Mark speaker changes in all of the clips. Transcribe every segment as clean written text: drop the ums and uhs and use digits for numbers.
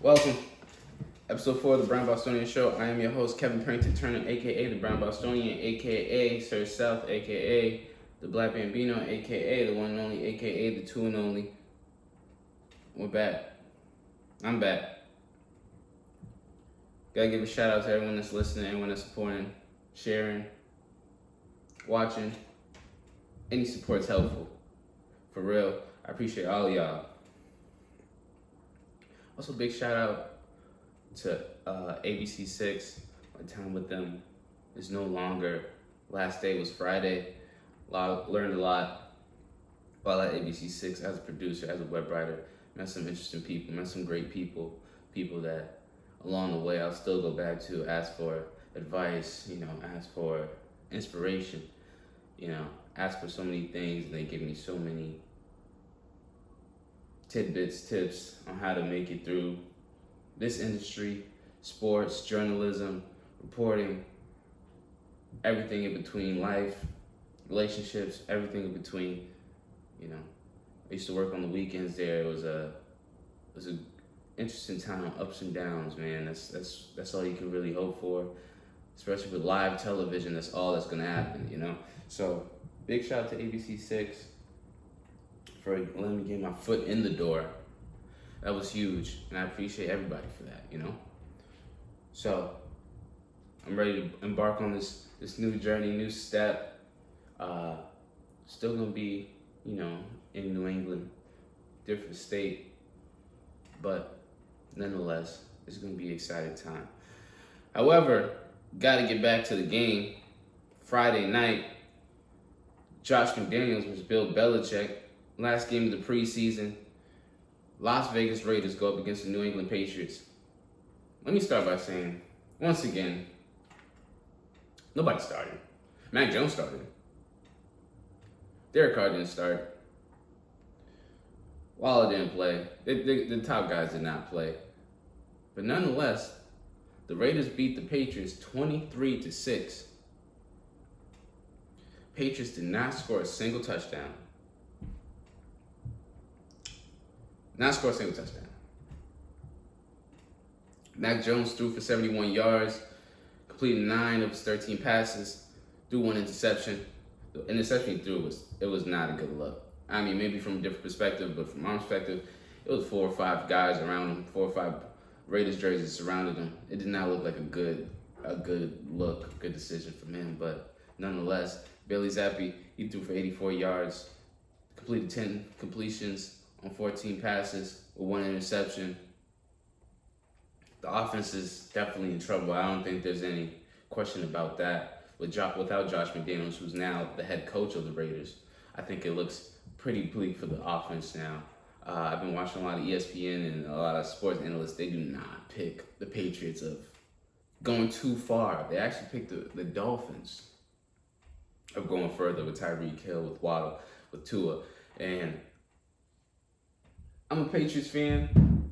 Speaker 1: Welcome. Episode 4 of the Brown Bostonian Show. I am your host, Kevin Parrington Turner, a.k.a. the Brown Bostonian, a.k.a. Sir South, a.k.a. the Black Bambino, a.k.a. the one and only, a.k.a. the two and only. We're back. I'm back. Gotta give a shout out to everyone that's listening, everyone that's supporting, sharing, watching. Any support's helpful. For real. I appreciate all of y'all. Also, big shout out to ABC6. My time with them is no longer. Last day was Friday. Learned a lot while at ABC6 as a producer, as a web writer. Met some interesting people, met some great people. People that along the way I'll still go back to, ask for advice, ask for inspiration, ask for so many things, and they give me so many tidbits, tips on how to make it through this industry, sports, journalism, reporting, everything in between, life, relationships, everything in between. I used to work on the weekends there. It was a interesting time, ups and downs, man. That's all you can really hope for, especially with live television. That's all that's gonna happen, So big shout out to ABC6 for letting me get my foot in the door. That was huge, and I appreciate everybody for that, So I'm ready to embark on this new journey, new step. Still gonna be, in New England, different state, but nonetheless, it's gonna be an exciting time. However, gotta get back to the game. Friday night, Josh McDaniels versus Bill Belichick. Last game of the preseason. Las Vegas Raiders go up against the New England Patriots. Let me start by saying, once again, nobody started. Mac Jones started. Derek Carr didn't start. Waller didn't play. The top guys did not play. But nonetheless, the Raiders beat the Patriots 23-6. Patriots did not score a single touchdown. Not score a single touchdown. Mac Jones threw for 71 yards, completed 9 of his 13 passes, threw 1 interception. The interception he threw was not a good look. I mean, maybe from a different perspective, but from our perspective, it was 4 or 5 guys around him, 4 or 5 Raiders jerseys surrounded him. It did not look like a good look, good decision from him. But nonetheless, Bailey Zappi, he threw for 84 yards, completed 10 completions on 14 passes with 1 interception. The offense is definitely in trouble. I don't think there's any question about that. Without Josh McDaniels, who's now the head coach of the Raiders, I think it looks pretty bleak for the offense now. I've been watching a lot of ESPN and a lot of sports analysts. They do not pick the Patriots of going too far. They actually picked the Dolphins of going further with Tyreek Hill, with Waddle, with Tua. And I'm a Patriots fan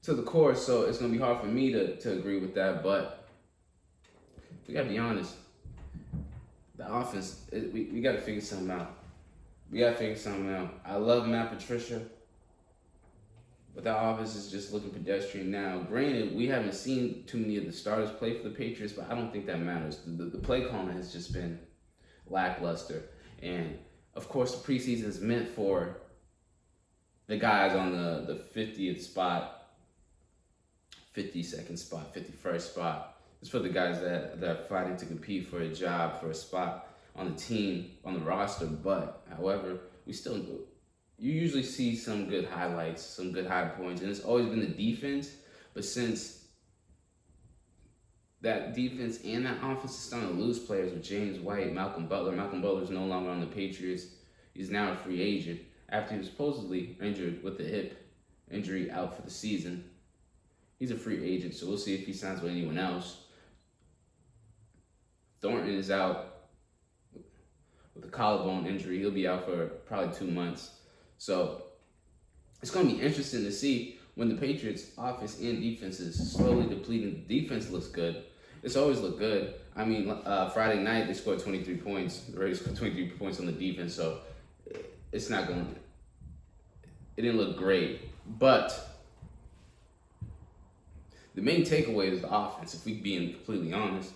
Speaker 1: to the core, so it's going to be hard for me to agree with that. But we got to be honest. The offense, we got to figure something out. I love Matt Patricia, but that offense is just looking pedestrian now. Granted, we haven't seen too many of the starters play for the Patriots, but I don't think that matters. The play calling has just been lackluster. And, of course, the preseason is meant for the guys on the 50th spot, 52nd spot, 51st spot. It's for the guys that are fighting to compete for a job, for a spot on the team, on the roster. But, however, you usually see some good highlights, some good high points, and it's always been the defense. But since that defense and that offense is starting to lose players with James White, Malcolm Butler is no longer on the Patriots. He's now a free agent after he was supposedly injured with the hip injury, out for the season. He's a free agent, so we'll see if he signs with anyone else. Thornton is out with a collarbone injury. He'll be out for probably 2 months. So it's going to be interesting to see when the Patriots' offense and defense is slowly depleting. The defense looks good. It's always looked good. I mean, Friday night they scored 23 points. The Raiders scored 23 points on the defense, so it didn't look great. But the main takeaway is the offense, if we're being completely honest.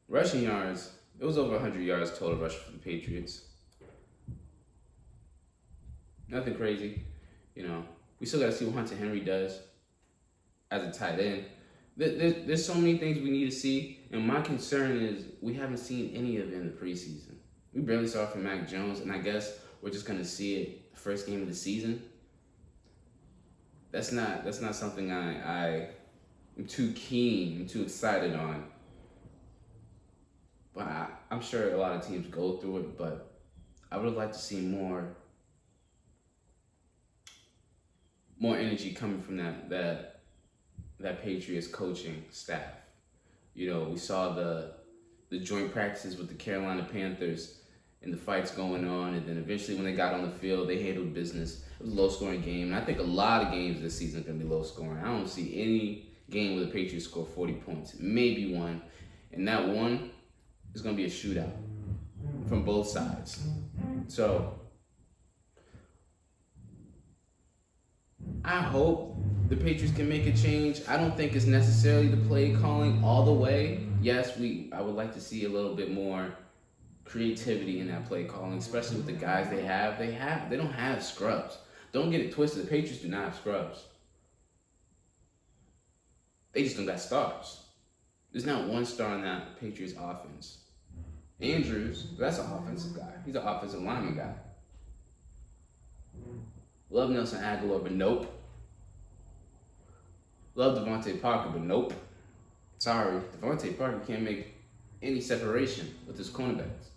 Speaker 1: Rushing yards, it was over 100 yards total rush for the Patriots. Nothing crazy. We still got to see what Hunter Henry does as a tight end. There's so many things we need to see, and my concern is we haven't seen any of it in the preseason. We barely saw it from Mac Jones, and I guess we're just going to see it the first game of the season. That's not something I'm too keen, I'm too excited on. But I'm sure a lot of teams go through it, but I would have liked to see more energy coming from that Patriots coaching staff. We saw the joint practices with the Carolina Panthers and the fights going on, and then eventually when they got on the field, they handled business. It was a low-scoring game, and I think a lot of games this season are going to be low-scoring. I don't see any game where the Patriots score 40 points, maybe one, and that one is going to be a shootout from both sides. So I hope the Patriots can make a change. I don't think it's necessarily the play calling all the way. Yes, I would like to see a little bit more creativity in that play calling, especially with the guys they have. They don't have scrubs. Don't get it twisted. The Patriots do not have scrubs. They just don't got stars. There's not one star in that Patriots offense. Andrews, that's an offensive guy. He's an offensive lineman guy. Love Nelson Aguilar, but nope. Love Devontae Parker, but nope. Sorry, Devontae Parker can't make any separation with his cornerbacks.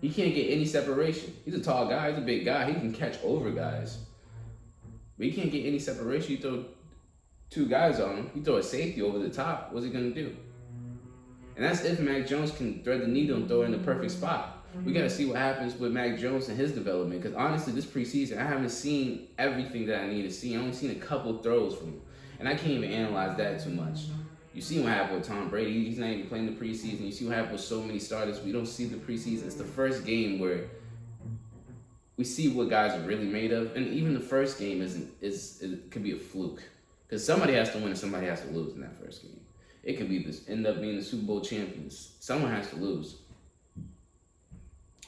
Speaker 1: He can't get any separation. He's a tall guy. He's a big guy. He can catch over guys. But he can't get any separation. You throw two guys on him. You throw a safety over the top. What's he going to do? And that's if Mac Jones can thread the needle and throw it in the perfect spot. We got to see what happens with Mac Jones and his development. Because honestly, this preseason, I haven't seen everything that I need to see. I only seen a couple throws from him. And I can't even analyze that too much. You see what happened with Tom Brady. He's not even playing the preseason. You see what happened with so many starters. We don't see the preseason. It's the first game where we see what guys are really made of. And even the first game it could be a fluke. Because somebody has to win and somebody has to lose in that first game. It could be end up being the Super Bowl champions. Someone has to lose.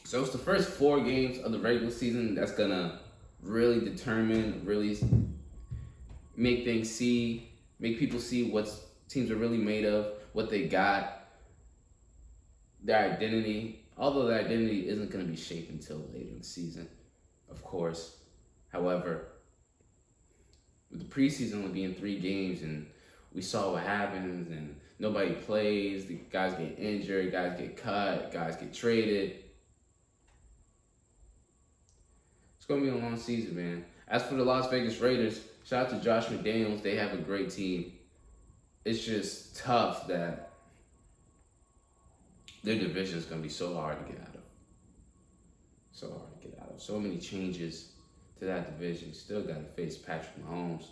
Speaker 1: So it's the first 4 games of the regular season that's going to really determine, really make people see what teams are really made of, what they got, their identity. Although their identity isn't going to be shaped until later in the season, of course. However, with the preseason only being 3 games and we saw what happens and nobody plays, the guys get injured, guys get cut, guys get traded. It's going to be a long season, man. As for the Las Vegas Raiders, shout out to Josh McDaniels. They have a great team. It's just tough that their division is going to be so hard to get out of. So hard to get out of. So many changes to that division. Still got to face Patrick Mahomes.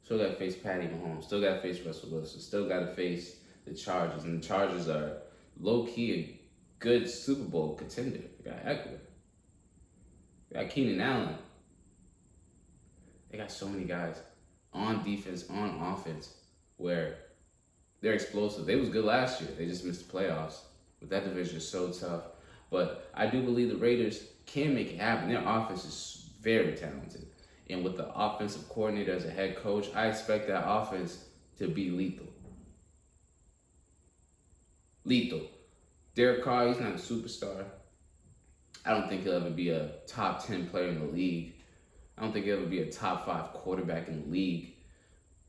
Speaker 1: Still got to face Patty Mahomes. Still got to face Russell Wilson. Still got to face the Chargers. And the Chargers are low-key a good Super Bowl contender. They got Eckler. They got Keenan Allen. They got so many guys on defense, on offense, where they're explosive. They was good last year. They just missed the playoffs. But that division is so tough. But I do believe the Raiders can make it happen. Their offense is very talented. And with the offensive coordinator as a head coach, I expect that offense to be lethal. Lethal. Derek Carr, he's not a superstar. I don't think he'll ever be a top 10 player in the league. I don't think he'll ever be a top 5 quarterback in the league.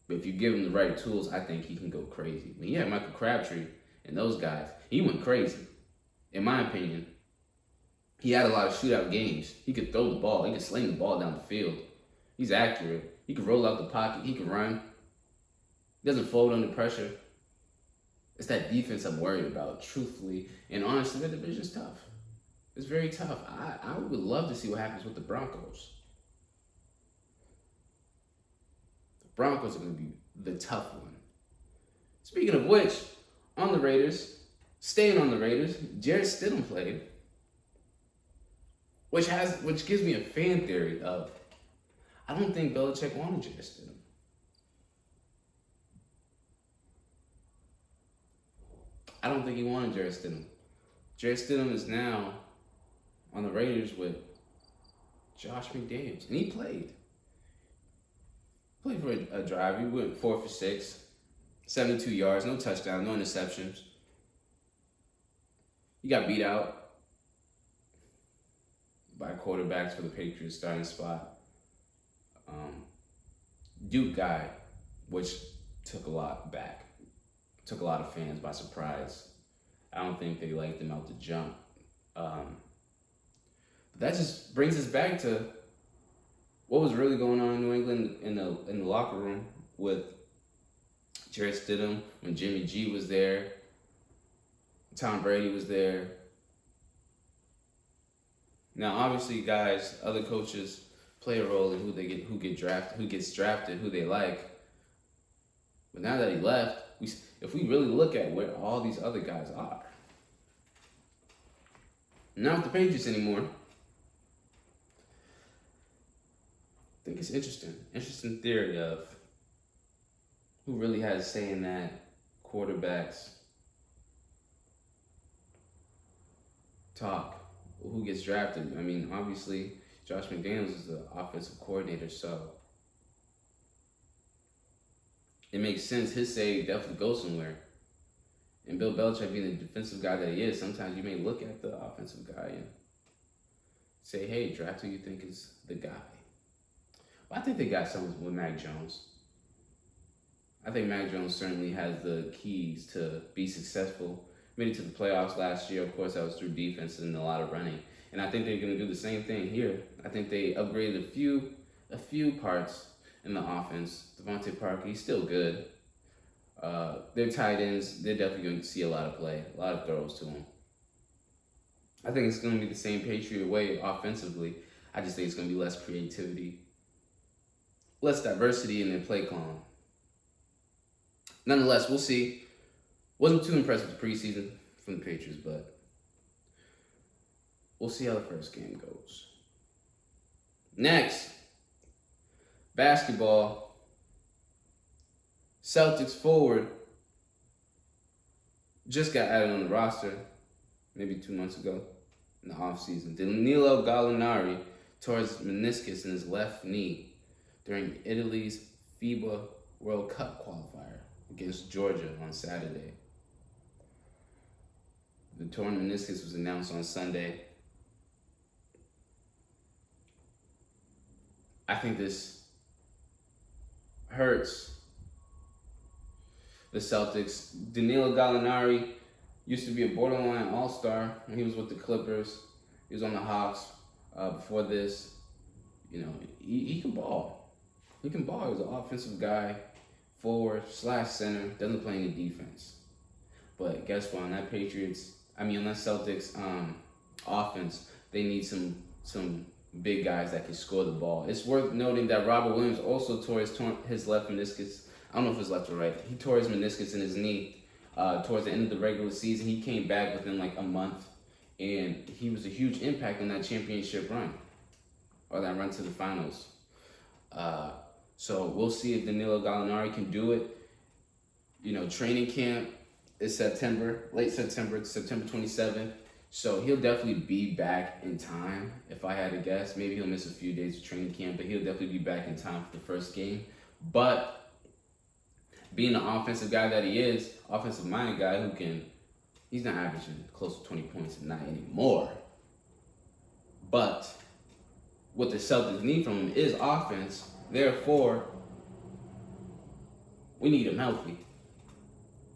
Speaker 1: But if you give him the right tools, I think he can go crazy. I mean, yeah, Michael Crabtree and those guys, he went crazy. In my opinion, he had a lot of shootout games. He could throw the ball. He could sling the ball down the field. He's accurate. He could roll out the pocket. He could run. He doesn't fold under pressure. It's that defense I'm worried about, truthfully. And honestly, that division's tough. It's very tough. I would love to see what happens with the Broncos. The Broncos are going to be the tough one. Speaking of which, on the Raiders, staying on the Raiders, Jarrett Stidham played, which gives me a fan theory of, I don't think Belichick wanted Jarrett Stidham. I don't think he wanted Jarrett Stidham. Jarrett Stidham is now on the Raiders with Josh McDaniels, and he played. Played for a drive. He went 4 for 6, 72 yards, no touchdown, no interceptions. He got beat out by quarterbacks for the Patriots starting spot. Duke guy, which took a lot back. Took a lot of fans by surprise. I don't think they liked him out the jump. But that just brings us back to what was really going on in New England in the locker room with Jarrett Stidham, when Jimmy G was there, Tom Brady was there. Now, obviously, guys, other coaches play a role in who gets drafted, who they like. But now that he left, if we really look at where all these other guys are, not with the Patriots anymore. I think it's interesting theory of who really has a say in that quarterbacks talk, who gets drafted. I mean, obviously, Josh McDaniels is the offensive coordinator, so it makes sense. His say definitely goes somewhere. And Bill Belichick being the defensive guy that he is, sometimes you may look at the offensive guy and say, hey, draft who you think is the guy. But I think they got something with Mac Jones. I think Mac Jones certainly has the keys to be successful. Made it to the playoffs last year. Of course, that was through defense and a lot of running. And I think they're going to do the same thing here. I think they upgraded a few parts in the offense. Devontae Parker, he's still good. Their tight ends, they're definitely going to see a lot of play, a lot of throws to them. I think it's going to be the same Patriot way offensively. I just think it's going to be less creativity, less diversity in their play calling. Nonetheless, we'll see. Wasn't too impressed with the preseason from the Patriots, but we'll see how the first game goes. Next, basketball. Celtics forward just got added on the roster maybe 2 months ago in the offseason. Danilo Gallinari tore his meniscus in his left knee during Italy's FIBA World Cup qualifier against Georgia on Saturday. The torn meniscus was announced on Sunday. I think this hurts the Celtics. Danilo Gallinari used to be a borderline all-star when he was with the Clippers. He was on the Hawks before this. You know, he can ball. He can ball. He's an offensive guy, forward/center, doesn't play any defense. But guess what? On that Celtics offense, they need some big guys that can score the ball. It's worth noting that Robert Williams also tore his left meniscus. I don't know if it's left or right. He tore his meniscus in his knee towards the end of the regular season. He came back within like a month, and he was a huge impact in that championship run, or that run to the finals. So we'll see if Danilo Gallinari can do it. You know, training camp is late September, September 27th. So he'll definitely be back in time, if I had to guess. Maybe he'll miss a few days of training camp, but he'll definitely be back in time for the first game. But being the offensive guy that he is, offensive-minded guy he's not averaging close to 20 points, not anymore. But what the Celtics need from him is offense. Therefore, we need him healthy.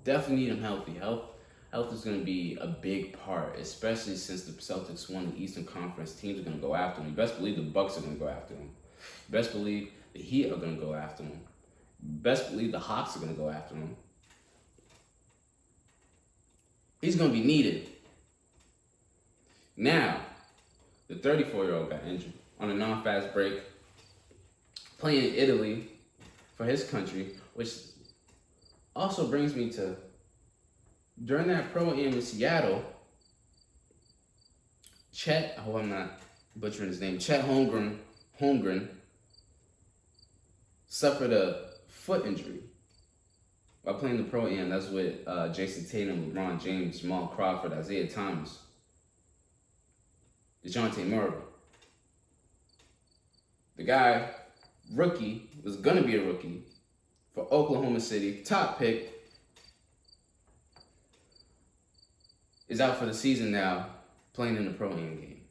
Speaker 1: Definitely need him healthy. Health is going to be a big part, especially since the Celtics won the Eastern Conference. Teams are going to go after him. You best believe the Bucks are going to go after him. You best believe the Heat are going to go after him. Best believe the Hawks are going to go after him. He's going to be needed. Now, the 34-year-old got injured on a non-fast break, playing in Italy for his country, which also brings me to, during that pro-am in Seattle, Chet, I hope I'm not butchering his name, Chet Holmgren suffered a foot injury. While playing the Pro Am, that's with Jason Tatum, LeBron James, Jamal Crawford, Isaiah Thomas, DeJounte Murray. The guy, rookie, was going to be a rookie for Oklahoma City, top pick, is out for the season now, playing in the Pro Am game.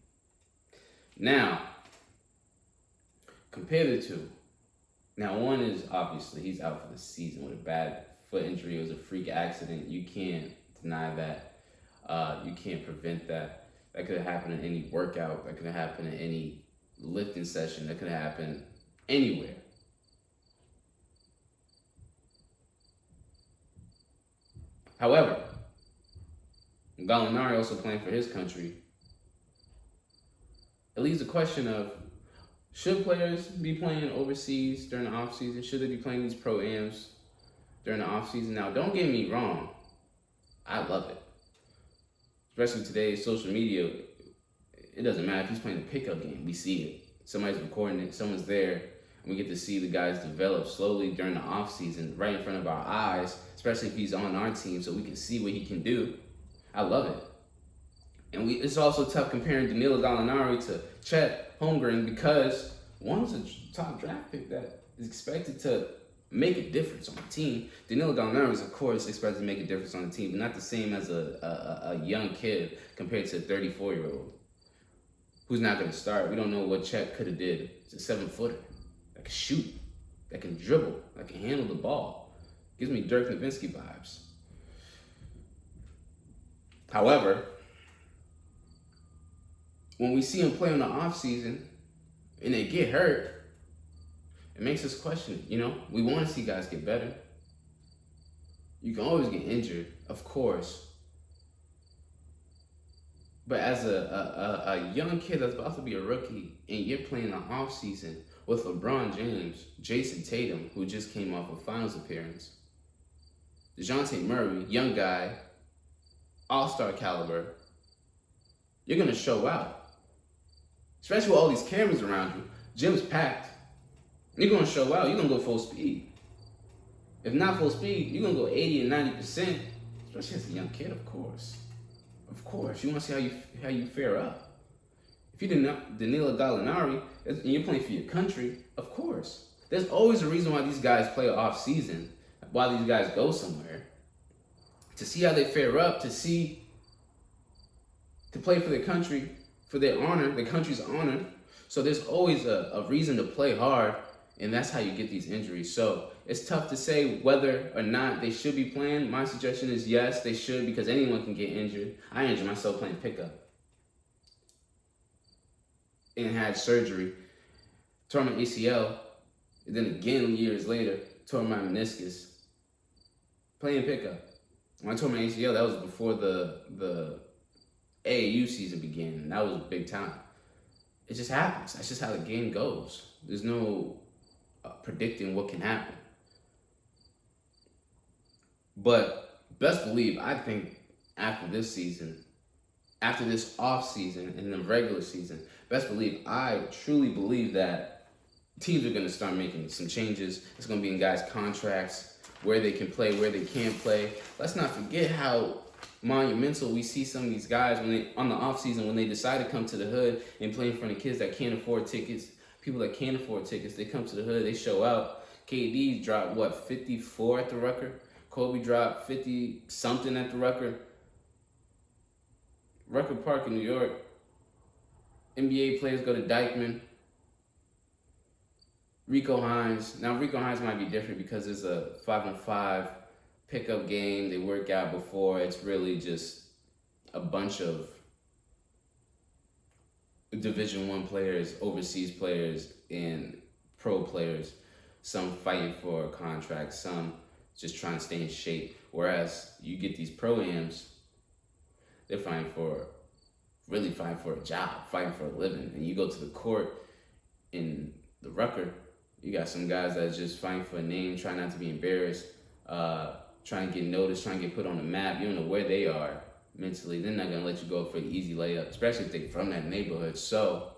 Speaker 1: Now, compare the two. Now, one is obviously he's out for the season with a bad foot injury. It was a freak accident. You can't deny that. You can't prevent that. That could have happened in any workout. That could have happened in any lifting session. That could have happened anywhere. However, Gallinari also playing for his country. It leaves the question of, should players be playing overseas during the offseason? Should they be playing these pro-ams during the offseason? Now, don't get me wrong. I love it. Especially today's social media. It doesn't matter if he's playing a pickup game. We see it. Somebody's recording it. Someone's there. And we get to see the guys develop slowly during the offseason right in front of our eyes, especially if he's on our team so we can see what he can do. I love it. And it's also tough comparing Danilo Gallinari to Chet Holmgren because one's a top draft pick that is expected to make a difference on the team. Danilo Gallinari is, of course, expected to make a difference on the team, but not the same as a young kid compared to a 34-year-old who's not going to start. We don't know what Chet could have did. It's a 7-footer that can shoot, that can dribble, that can handle the ball. Gives me Dirk Nowitzki vibes. However, when we see them play in the offseason and they get hurt, it makes us question, we want to see guys get better. You can always get injured, of course. But as a young kid that's about to be a rookie and you're playing the offseason with LeBron James, Jason Tatum, who just came off a finals appearance, DeJounte Murray, young guy, all-star caliber, you're going to show out. Especially with all these cameras around you. Gym's packed. You're going to show out. You're going to go full speed. If not full speed, you're going to go 80 and 90%. Especially as a young kid, of course. Of course. You want to see how you fare up. If you did Danilo Gallinari and you're playing for your country, of course. There's always a reason why these guys play off season, why these guys go somewhere. To see how they fare up, to play for their country, for their honor, their country's honor. So there's always a reason to play hard, and that's how you get these injuries. So it's tough to say whether or not they should be playing. My suggestion is yes, they should, because anyone can get injured. I injured myself playing pickup and had surgery. Tore my ACL, and then again years later, tore my meniscus playing pickup. When I tore my ACL, that was before the AAU season began, and that was big time. It just happens. That's just how the game goes. There's no predicting what can happen. But best believe, I think after this season, after this off season and the regular season, best believe, I truly believe that teams are going to start making some changes. It's going to be in guys' contracts, where they can play, where they can't play. Let's not forget how monumental we see some of these guys when they on the off season, when they decide to come to the hood and play in front of kids that can't afford tickets, people that can't afford tickets. They come to the hood, they show out. KD dropped 54 at the Rucker. Kobe dropped 50 something at the Rucker Park in New York. NBA players go to Dykeman. Rico Hines. Now Rico Hines might be different because it's a 5-on-5 pickup game. They work out before. It's really just a bunch of Division I players, overseas players, and pro players. Some fighting for contracts, some just trying to stay in shape. Whereas you get these pro-ams, they're fighting for a job, fighting for a living. And you go to the court in the Rucker, you got some guys that are just fighting for a name, trying not to be embarrassed, trying to get noticed, trying to get put on the map. You don't know where they are mentally. They're not gonna let you go for an easy layup, especially if they're from that neighborhood. So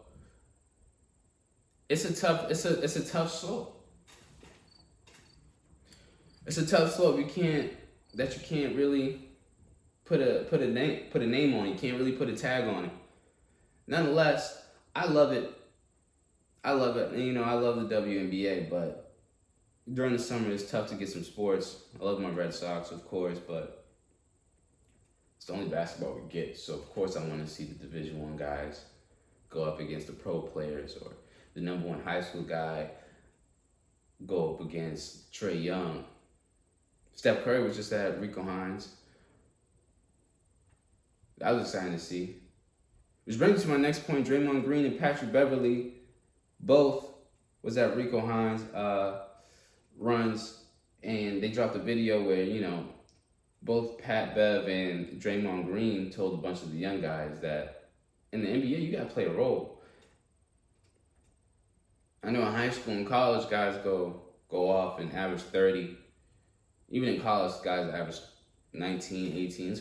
Speaker 1: it's a tough slope. it's a tough slope. You can't really put a name on it. You can't really put a tag on it. Nonetheless, I love it. I love it. And, I love the WNBA, but during the summer it's tough to get some sports. I love my Red Sox, of course, but it's the only basketball we get. So of course I want to see the Division I guys go up against the pro players, or the #1 high school guy go up against Trae Young. Steph Curry was just at Rico Hines. That was exciting to see. Which brings me to my next point. Draymond Green and Patrick Beverley both was at Rico Hines runs, and they dropped a video where, both Pat Bev and Draymond Green told a bunch of the young guys that in the NBA, you got to play a role. I know in high school and college, guys go off and average 30. Even in college, guys average 19, 18.